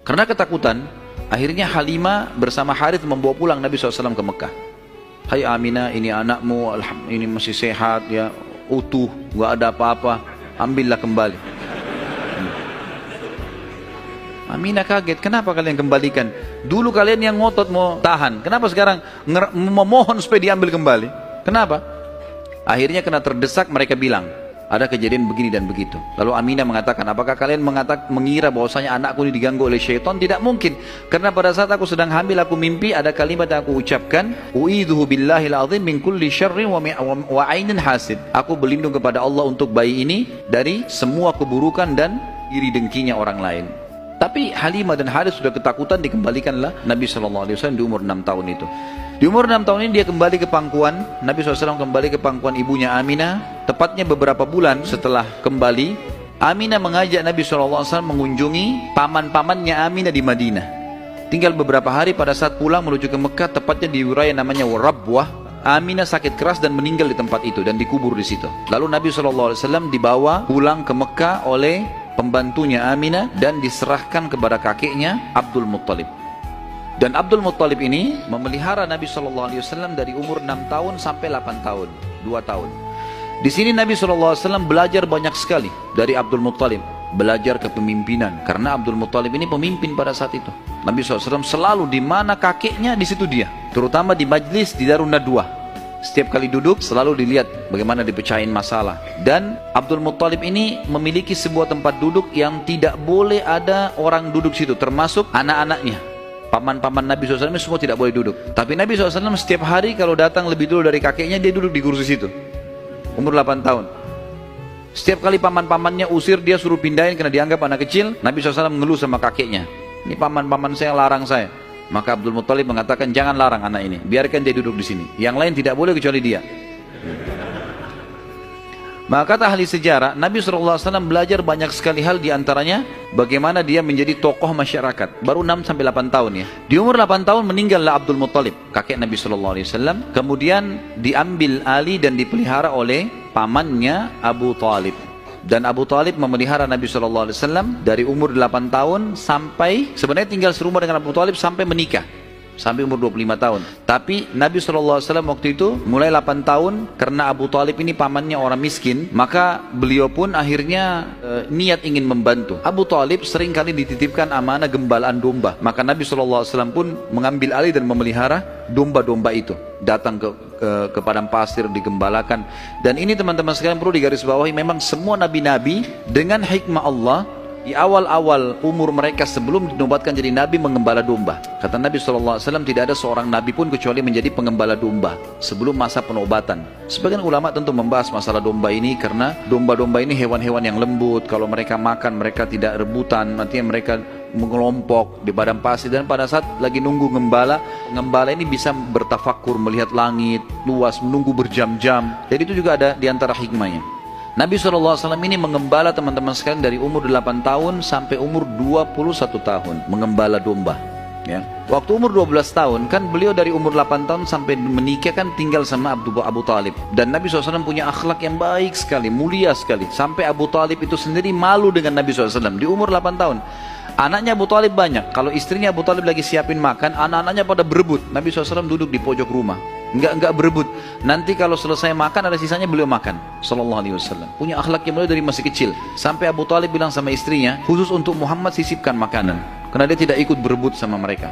Karena ketakutan, akhirnya Halimah bersama Harith membawa pulang Nabi SAW ke Mekah. Hai Aminah, ini anakmu, ini masih sehat ya, utuh, nggak ada apa-apa, ambillah kembali. Aminah kaget, kenapa kalian kembalikan? Dulu kalian yang ngotot mau tahan, kenapa sekarang memohon supaya diambil kembali? Kenapa? Akhirnya kena terdesak, mereka bilang, ada kejadian begini dan begitu. Lalu Aminah mengatakan, apakah kalian mengira bahwasanya anakku ini diganggu oleh syaitan? Tidak mungkin. Karena pada saat aku sedang hamil, aku mimpi ada kalimat yang aku ucapkan, u'idzuhu billahil azim min kulli syarrin wa ainin hasid. Aku berlindung kepada Allah untuk bayi ini dari semua keburukan dan iri dengkinya orang lain. Tapi Halimah dan Harith sudah ketakutan, dikembalikanlah Nabi SAW di umur 6 tahun itu. Di umur 6 tahun ini dia kembali ke pangkuan, Nabi SAW kembali ke pangkuan ibunya Aminah. Tepatnya beberapa bulan setelah kembali, Aminah mengajak Nabi SAW mengunjungi paman-pamannya Aminah di Madinah. Tinggal beberapa hari, pada saat pulang menuju ke Mekah, tepatnya di wilayah namanya Rabwah, Aminah sakit keras dan meninggal di tempat itu dan dikubur di situ. Lalu Nabi SAW dibawa pulang ke Mekah oleh pembantunya Aminah dan diserahkan kepada kakeknya Abdul Muttalib. Dan Abdul Muttalib ini memelihara Nabi SAW dari umur 6 tahun sampai 8 tahun, 2 tahun. Di sini Nabi SAW belajar banyak sekali dari Abdul Muttalib, belajar kepemimpinan, karena Abdul Muttalib ini pemimpin pada saat itu. Nabi SAW selalu di mana kakeknya, di situ dia, terutama di majlis di Darun Nadwah. Setiap kali duduk selalu dilihat bagaimana dipecahin masalah. Dan Abdul Muttalib ini memiliki sebuah tempat duduk yang tidak boleh ada orang duduk situ, termasuk anak-anaknya. Paman-paman Nabi SAW semua tidak boleh duduk. Tapi Nabi SAW setiap hari kalau datang lebih dulu dari kakeknya, dia duduk di kursi situ. Umur 8 tahun. Setiap kali paman-pamannya usir, dia suruh pindahin karena dianggap anak kecil. Nabi SAW mengeluh sama kakeknya, ini paman-paman saya larang saya. Maka Abdul Muttalib mengatakan, jangan larang anak ini, biarkan dia duduk di sini. Yang lain tidak boleh kecuali dia. Maka kata ahli sejarah, Nabi SAW belajar banyak sekali hal, diantaranya bagaimana dia menjadi tokoh masyarakat. Baru 6-8 tahun ya. Di umur 8 tahun meninggallah Abdul Muttalib, kakek Nabi SAW. Kemudian diambil alih dan dipelihara oleh pamannya Abu Talib. Dan Abu Talib memelihara Nabi SAW dari umur 8 tahun sampai, sebenarnya tinggal serumah dengan Abu Talib sampai menikah, sampai umur 25 tahun. Tapi Nabi SAW waktu itu mulai 8 tahun, karena Abu Talib ini pamannya orang miskin, maka beliau pun akhirnya niat ingin membantu. Abu Talib seringkali dititipkan amanah gembalaan domba, maka Nabi SAW pun mengambil alih dan memelihara domba-domba itu. Datang ke padang pasir, digembalakan. Dan ini teman-teman sekalian perlu digarisbawahi, memang semua nabi-nabi dengan hikmah Allah, di awal-awal umur mereka sebelum dinobatkan jadi nabi, mengembala domba. Kata Nabi SAW, tidak ada seorang nabi pun kecuali menjadi pengembala domba sebelum masa penobatan. Sebagian ulama tentu membahas masalah domba ini, karena domba-domba ini hewan-hewan yang lembut. Kalau mereka makan, mereka tidak rebutan, artinya mereka mengelompok di padang pasir. Dan pada saat lagi nunggu pengembala ini bisa bertafakur, melihat langit luas, menunggu berjam-jam. Jadi itu juga ada diantara hikmahnya. Nabi SAW ini mengembala teman-teman sekalian dari umur 8 tahun sampai umur 21 tahun, mengembala domba ya. Waktu umur 12 tahun kan beliau dari umur 8 tahun sampai menikah kan tinggal sama Abu Talib. Dan Nabi SAW punya akhlak yang baik sekali, mulia sekali, sampai Abu Talib itu sendiri malu dengan Nabi SAW di umur 8 tahun. Anaknya Abu Talib banyak, kalau istrinya Abu Talib lagi siapin makan, anak-anaknya pada berebut. Nabi SAW duduk di pojok rumah, enggak berebut. Nanti kalau selesai makan ada sisanya, beliau makan. Sallallahu alaihi wasallam. Punya akhlak yang mulia dari masih kecil. Sampai Abu Talib bilang sama istrinya, khusus untuk Muhammad sisipkan makanan, karena dia tidak ikut berebut sama mereka.